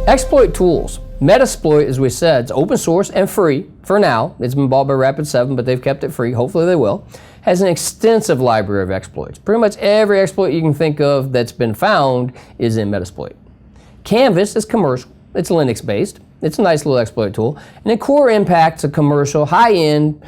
Exploit tools. Metasploit, as we said, it's open source and free for now. It's been bought by Rapid7, but they've kept it free. Hopefully they will. Has an extensive library of exploits. Pretty much every exploit you can think of that's been found is in Metasploit. Canvas is commercial. It's Linux-based. It's a nice little exploit tool. And then Core Impact's a commercial, high-end,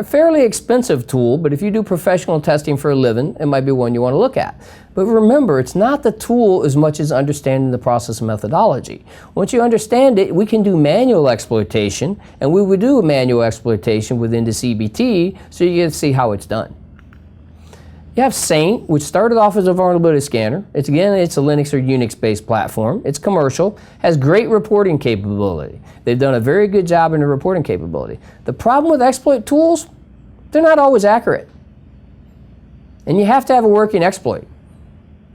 fairly expensive tool, but if you do professional testing for a living, it might be one you want to look at. But remember, it's not the tool as much as understanding the process and methodology. Once you understand it, we can do manual exploitation, and we would do manual exploitation within the CBT, so you get to see how it's done. You have Saint, which started off as a vulnerability scanner. It's a Linux or Unix-based platform. It's commercial, has great reporting capability. They've done a very good job in the reporting capability. The problem with exploit tools, they're not always accurate. And you have to have a working exploit.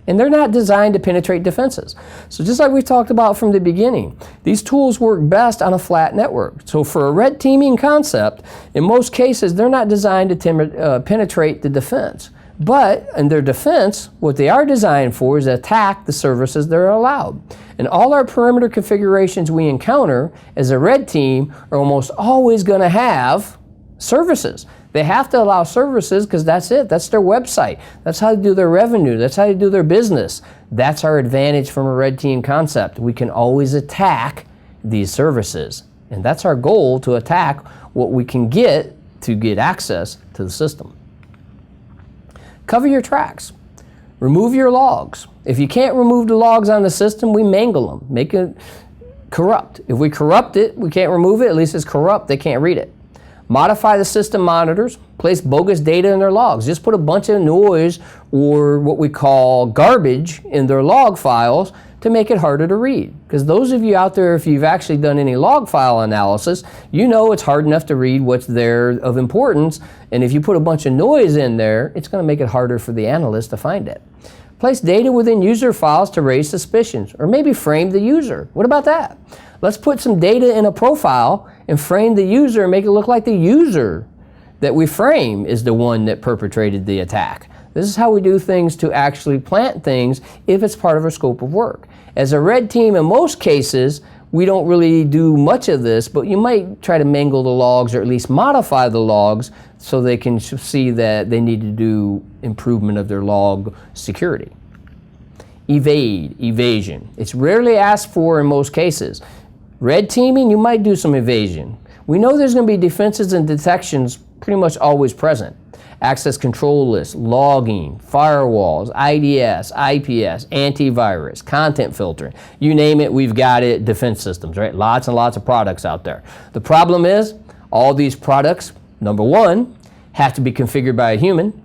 And they're not designed to penetrate defenses. So just like we talked about from the beginning, these tools work best on a flat network. So for a red teaming concept, in most cases, they're not designed to penetrate the defense. But in their defense, what they are designed for is to attack the services that are allowed. And all our perimeter configurations we encounter as a red team are almost always going to have services. They have to allow services because that's it. That's their website. That's how they do their revenue. That's how they do their business. That's our advantage from a red team concept. We can always attack these services. And that's our goal, to attack what we can get to get access to the system. Cover your tracks. Remove your logs. If you can't remove the logs on the system, we mangle them, make it corrupt. If we corrupt it, we can't remove it, at least it's corrupt, they can't read it. Modify the system monitors, place bogus data in their logs. Just put a bunch of noise or what we call garbage in their log files to make it harder to read. Because those of you out there, if you've actually done any log file analysis, you know it's hard enough to read what's there of importance, and if you put a bunch of noise in there, it's going to make it harder for the analyst to find it. Place data within user files to raise suspicions, or maybe frame the user. What about that? Let's put some data in a profile and frame the user and make it look like the user that we frame is the one that perpetrated the attack. This is how we do things to actually plant things if it's part of our scope of work. As a red team, in most cases, we don't really do much of this, but you might try to mangle the logs or at least modify the logs so they can see that they need to do improvement of their log security. Evasion. It's rarely asked for in most cases. Red teaming, you might do some evasion. We know there's going to be defenses and detections pretty much always present. Access control lists, logging, firewalls, IDS, IPS, antivirus, content filtering. You name it, we've got it, defense systems, right? Lots and lots of products out there. The problem is, all these products, number one, have to be configured by a human.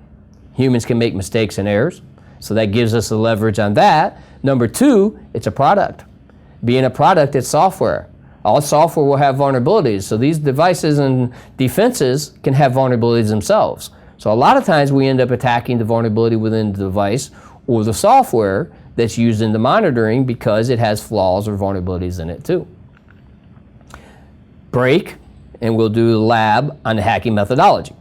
Humans can make mistakes and errors, so that gives us the leverage on that. Number two, it's a product. Being a product, it's software. All software will have vulnerabilities, so these devices and defenses can have vulnerabilities themselves. So a lot of times we end up attacking the vulnerability within the device or the software that's used in the monitoring because it has flaws or vulnerabilities in it too. Break, and we'll do a lab on the hacking methodology.